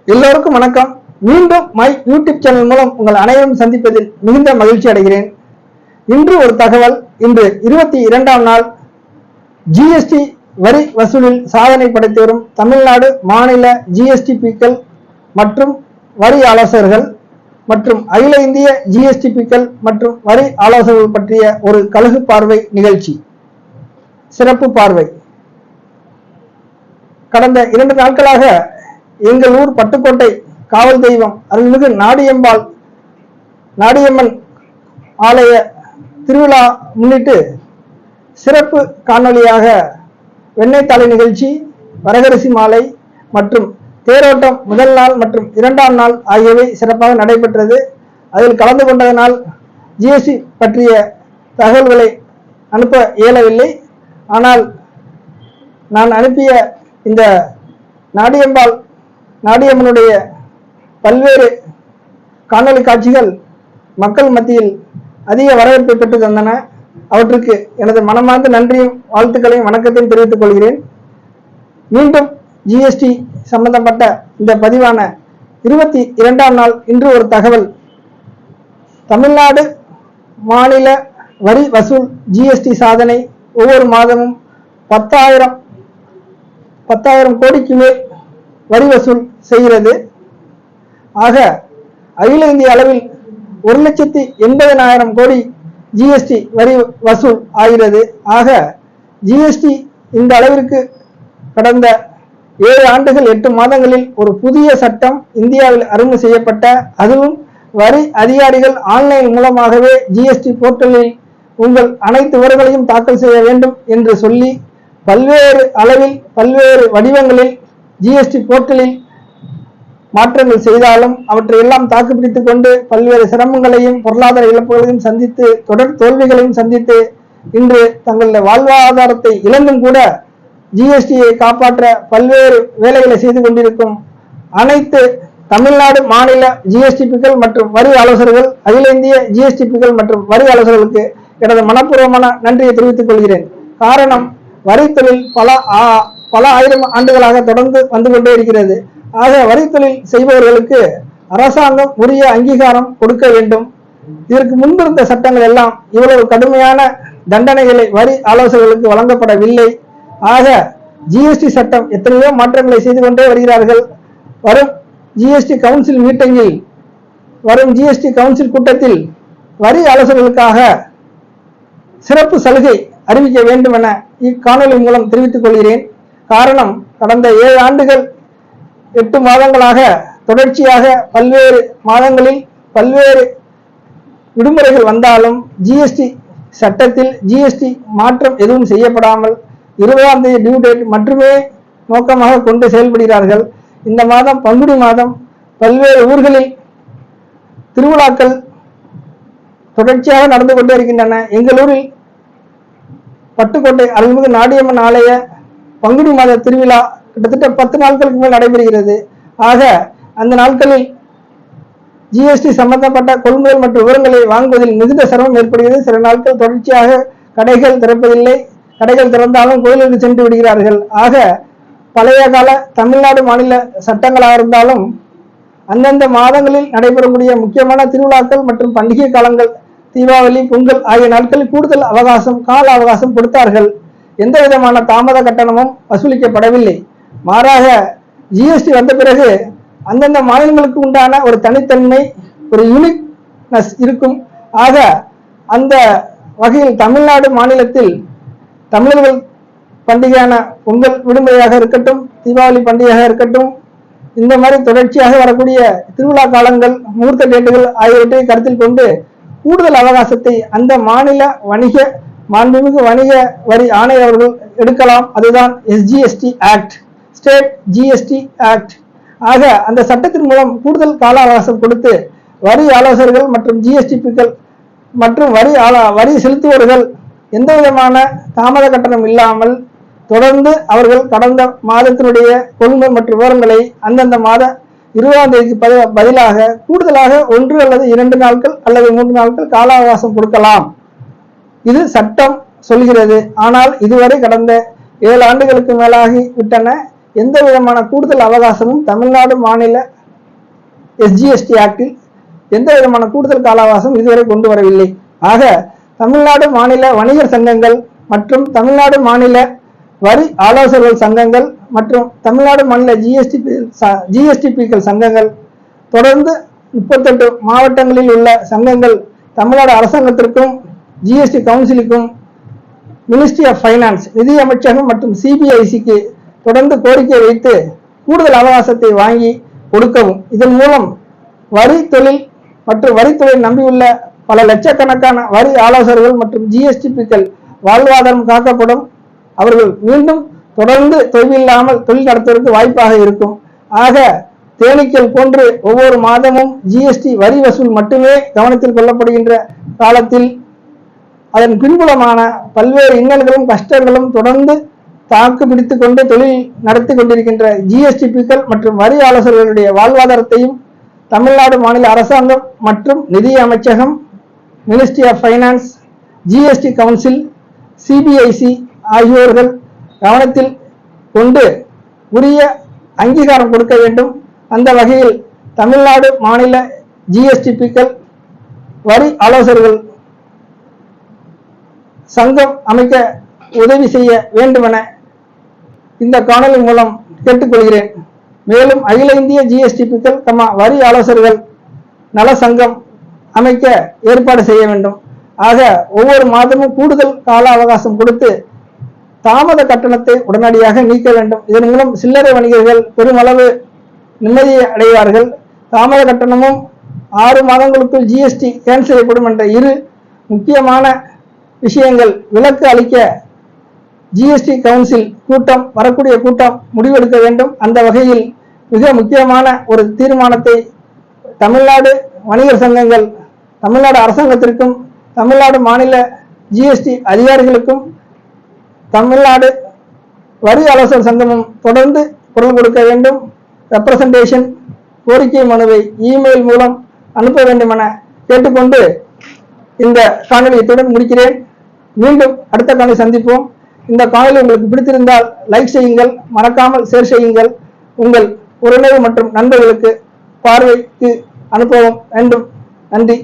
எல்லோருக்கும் வணக்கம். மீண்டும் மை யூடியூப் சேனல் மூலம் உங்கள் அனைவரும் சந்திப்பதில் மிகுந்த மகிழ்ச்சி அடைகிறேன். இன்று ஒரு தகவல். இன்று 22ஆம் நாள் ஜிஎஸ்டி வரி வசூலில் சாதனை படைத்து வரும் தமிழ்நாடு மாநில ஜிஎஸ்டிபிக்கள் மற்றும் வரி ஆலோசகர்கள் மற்றும் அகில இந்திய ஜிஎஸ்டிபிக்கள் மற்றும் வரி ஆலோசகர்கள் பற்றிய ஒரு கழுகு பார்வை நிகழ்ச்சி. சிறப்பு பார்வை. கடந்த 2 நாட்களாக எங்கள் ஊர் பட்டுக்கோட்டை காவல் தெய்வம் அருள்மிகு நாடியம்மன் ஆலய திருவிழா முன்னிட்டு சிறப்பு காணொலியாக வெண்ணெய் தாளி நிகழ்ச்சி, வரகரிசி மாலை மற்றும் தேரோட்டம் முதல் நாள் மற்றும் 2ஆம் நாள் ஆகியவை சிறப்பாக நடைபெற்றது. அதில் கலந்து கொண்டதனால் ஜிஎஸ்டி பற்றிய தகவல்களை அனுப்ப இயலவில்லை. ஆனால் நான் அனுப்பிய இந்த நாடியம்மனுடைய பல்வேறு காணொலி காட்சிகள் மக்கள் மத்தியில் அதிக வரவேற்பை பெற்று தந்தன. அவற்றுக்கு எனது மனமார்ந்த நன்றியும் வாழ்த்துக்களையும் வணக்கத்தையும் தெரிவித்துக் கொள்கிறேன். மீண்டும் ஜிஎஸ்டி சம்பந்தப்பட்ட இந்த பதிவான 22ஆம் நாள் இன்று ஒரு தகவல். தமிழ்நாடு மாநில வரி வசூல் ஜிஎஸ்டி சாதனை. ஒவ்வொரு மாதமும் 10,000 கோடிக்கு மேல் வரி வசூல் செய்கிறது. ஆக அகில இந்திய அளவில் 1,80,000 கோடி ஜிஎஸ்டி வரி வசூல் ஆகிறது. ஆக ஜிஎஸ்டி இந்த அளவிற்கு கடந்த 7 ஆண்டுகள் 8 மாதங்களில் ஒரு புதிய சட்டம் இந்தியாவில் அறிமுகம் செய்யப்பட்ட, அதுவும் வரி அதிகாரிகள் ஆன்லைன் மூலமாகவே ஜிஎஸ்டி போர்ட்டலில் உங்கள் அனைத்து விவரங்களையும் தாக்கல் செய்ய வேண்டும் என்று சொல்லி பல்வேறு அளவில் பல்வேறு வடிவங்களில் ஜிஎஸ்டி போர்ட்டலில் மாற்றங்கள் செய்தாலும் அவற்றை எல்லாம் தாக்குப்பிடித்துக் கொண்டு பல்வேறு சிரமங்களையும் பொருளாதார இழப்புகளையும் சந்தித்து தொடர் தோல்விகளையும் சந்தித்து இன்று தங்களுடைய வாழ்வாதாரத்தை இழந்தும் கூட ஜிஎஸ்டியை காப்பாற்ற பல்வேறு வேலைகளை செய்து கொண்டிருக்கும் அனைத்து தமிழ்நாடு மாநில ஜிஎஸ்டிபிக்கள் மற்றும் வரி ஆலோசகர்கள், அகில இந்திய ஜிஎஸ்டிபிக்கள் மற்றும் வரி ஆலோசகர்களுக்கு எனது மனப்பூர்வமான நன்றியை தெரிவித்துக் கொள்கிறேன். காரணம், வரித்தொழில் பல ஆயிரம் ஆண்டுகளாக தொடர்ந்து வந்து கொண்டே இருக்கிறது. ஆக வரித்தொழில் செய்பவர்களுக்கு அரசாங்கம் உரிய அங்கீகாரம் கொடுக்க வேண்டும். இதற்கு முன்பிருந்த சட்டங்கள் எல்லாம் இவ்வளவு கடுமையான தண்டனைகளை வரி ஆலோசகர்களுக்கு வழங்கப்படவில்லை. ஆக ஜிஎஸ்டி சட்டம் எத்தனையோ மாற்றங்களை செய்து கொண்டே வருகிறார்கள். வரும் ஜிஎஸ்டி கவுன்சில் மீட்டிங்கில், வரும் ஜிஎஸ்டி கவுன்சில் கூட்டத்தில் வரி ஆலோசகர்களுக்காக சிறப்பு சலுகை அறிவிக்க வேண்டும் என இக்காணொலி மூலம் தெரிவித்துக் கொள்கிறேன். காரணம், கடந்த 7 ஆண்டுகள் 8 மாதங்களாக தொடர்ச்சியாக பல்வேறு மாதங்களில் பல்வேறு விடுமுறைகள் வந்தாலும் ஜிஎஸ்டி சட்டத்தில் ஜிஎஸ்டி மாற்றம் எதுவும் செய்யப்படாமல் 20ஆம் தேதி டியூ டேட் மட்டுமே நோக்கமாக கொண்டு செயல்படுகிறார்கள். இந்த மாதம் பங்குனி மாதம் பல்வேறு ஊர்களில் திருவிழாக்கள் தொடர்ச்சியாக நடந்து கொண்டே இருக்கின்றன. எங்கள் ஊரில் பட்டுக்கோட்டை அருள்மிகு நாடியம்மன் ஆலய பங்குனி மாத திருவிழா கிட்டத்தட்ட 10 நாட்களுக்கு மேல் நடைபெறுகிறது. ஆக அந்த நாட்களில் ஜிஎஸ்டி சம்பந்தப்பட்ட கொள்முதல் மற்றும் விவரங்களை வாங்குவதில் மிகுந்த சிரமம் ஏற்படுகிறது. சில நாட்கள் தொடர்ச்சியாக கடைகள் திறப்பதில்லை. கடைகள் திறந்தாலும் கோயிலுக்கு சென்று விடுகிறார்கள். ஆக பழைய கால தமிழ்நாடு மாநில சட்டங்களாக இருந்தாலும் அந்தந்த மாதங்களில் நடைபெறக்கூடிய முக்கியமான திருவிழாக்கள் மற்றும் பண்டிகை காலங்கள், தீபாவளி, பொங்கல் ஆகிய நாட்களில் கூடுதல் கால அவகாசம் கொடுத்தார்கள். எந்த விதமான தாமத கட்டணமும் வசூலிக்கப்படவில்லை. மாறாக ஜிஎஸ்டி வந்த பிறகு அந்தந்த மாநிலங்களுக்கு உண்டான ஒரு தனித்தன்மை, ஒரு யூனிக்னஸ் இருக்கும். ஆக அந்த வகையில் தமிழ்நாடு மாநிலத்தில் தமிழர்கள் பண்டிகையான பொங்கல் விடுமுறையாக இருக்கட்டும், தீபாவளி பண்டிகையாக இருக்கட்டும், இந்த மாதிரி தொடர்ச்சியாக வரக்கூடிய திருவிழா காலங்கள், முகூர்த்த டேட்டுகள் ஆகியவற்றை கருத்தில் கொண்டு கூடுதல் அவகாசத்தை அந்த மாநில மாண்புமிகு வணிக வரி ஆணையர் அவர்கள் எடுக்கலாம். அதுதான் SGST act, state GST act. ஆக அந்த சட்டத்தின் மூலம் கூடுதல் கால அவகாசம் கொடுத்து வரி ஆலோசகர்கள் மற்றும் ஜிஎஸ்டிபிக்கள் மற்றும் வரி செலுத்துவோர்கள் எந்த விதமான தாமத கட்டணம் இல்லாமல் தொடர்ந்து அவர்கள் கடந்த மாதத்தினுடைய கொள்முதல் மற்றும் விவரங்களை அந்தந்த மாத 20ஆம் தேதிக்கு பதிலாக கூடுதலாக 1 அல்லது 2 நாட்கள் அல்லது 3 நாட்கள் கால அவகாசம் கொடுக்கலாம். இது சட்டம் சொல்கிறது. ஆனால் இதுவரை கடந்த 7 ஆண்டுகளுக்கு மேலாகி விட்டன. எந்த விதமான கூடுதல் அவகாசமும் தமிழ்நாடு மாநில SGST ஆக்டில் எந்த விதமான கூடுதல் கால அவகாசம் இதுவரை கொண்டு வரவில்லை. ஆக தமிழ்நாடு மாநில வணிகர் சங்கங்கள் மற்றும் தமிழ்நாடு மாநில வரி ஆலோசகர்கள் சங்கங்கள் மற்றும் தமிழ்நாடு மாநில ஜிஎஸ்டிபிக்கள் சங்கங்கள் தொடர்ந்து 38 மாவட்டங்களில் உள்ள சங்கங்கள் தமிழ்நாடு அரசாங்கத்திற்கும் ஜிஎஸ்டி கவுன்சிலுக்கும் மினிஸ்ட்ரி ஆஃப் ஃபைனான்ஸ் நிதி அமைச்சகம் மற்றும் சிபிஐசிக்கு தொடர்ந்து கோரிக்கை வைத்து கூடுதல் அவகாசத்தை வாங்கி கொடுக்கவும். இதன் மூலம் வரி தொழில் மற்றும் வரித்துறை நம்பியுள்ள பல லட்சக்கணக்கான வரி ஆலோசகர்கள் மற்றும் ஜிஎஸ்டிபிக்கள் வாழ்வாதாரம் காக்கப்படும். அவர்கள் மீண்டும் தொடர்ந்து தொய்வில்லாமல் தொழில் நடத்துவதற்கு வாய்ப்பாக இருக்கும். ஆக தேனீக்கள் போன்று ஒவ்வொரு மாதமும் ஜிஎஸ்டி வரி வசூல் மட்டுமே கவனத்தில் கொள்ளப்படுகின்ற காலத்தில் அதன் பின்புலமான பல்வேறு இன்னல்களும் கஷ்டங்களும் தொடர்ந்து தாக்கு பிடித்துக் கொண்டு தொழில் நடத்தி கொண்டிருக்கின்ற ஜிஎஸ்டிபிக்கள் மற்றும் வரி ஆலோசகர்களுடைய வாழ்வாதாரத்தையும் தமிழ்நாடு மாநில அரசாங்கம் மற்றும் நிதி அமைச்சகம், ministry of finance, GST council, CBIC ஆகியோர்கள் கவனத்தில் கொண்டு உரிய அங்கீகாரம் கொடுக்க வேண்டும். அந்த வகையில் தமிழ்நாடு மாநில ஜிஎஸ்டிபிக்கள் வரி ஆலோசகர்கள் சங்கம் அமைக்க உதவி செய்ய வேண்டுமென இந்த காணொலி மூலம் கேட்டுக்கொள்கிறேன். மேலும் அகில இந்திய ஜிஎஸ்டிபிக்கள் வரி ஆலோசகர்கள் நல சங்கம் அமைக்க ஏற்பாடு செய்ய வேண்டும். ஆக ஒவ்வொரு மாதமும் கூடுதல் கால அவகாசம் கொடுத்து தாமத கட்டணத்தை உடனடியாக நீக்க வேண்டும். இதன் மூலம் சில்லறை வணிகர்கள் பெருமளவு நிம்மதி அடைவார்கள். தாமத கட்டணமும் 6 மாதங்களுக்குள் ஜிஎஸ்டி கேன்சல் செய்யப்படும் என்ற இரு முக்கியமான விஷயங்கள் விலக்கு அளிக்க ஜிஎஸ்டி கவுன்சில் கூட்டம் வரக்கூடிய கூட்டம் முடிவெடுக்க வேண்டும். அந்த வகையில் மிக முக்கியமான ஒரு தீர்மானத்தை தமிழ்நாடு வணிகர் சங்கங்கள் தமிழ்நாடு அரசாங்கத்திற்கும் தமிழ்நாடு மாநில ஜிஎஸ்டி அதிகாரிகளுக்கும் தமிழ்நாடு வரி ஆலோசகர் சங்கமும் தொடர்ந்து குரல் கொடுக்க வேண்டும். ரெப்ரசன்டேஷன் கோரிக்கை மனுவை இமெயில் மூலம் அனுப்ப வேண்டும் என கேட்டுக்கொண்டு இந்த காணொலியுடன் முடிக்கிறேன். மீண்டும் அடுத்த காணொலி சந்திப்போம். இந்த காணொலி உங்களுக்கு பிடித்திருந்தால் லைக் செய்யுங்கள், மறக்காமல் ஷேர் செய்யுங்கள். உங்கள் உறவினர் மற்றும் நண்பர்களுக்கு பார்வைக்கு அனுப்பவும் வேண்டும். நன்றி.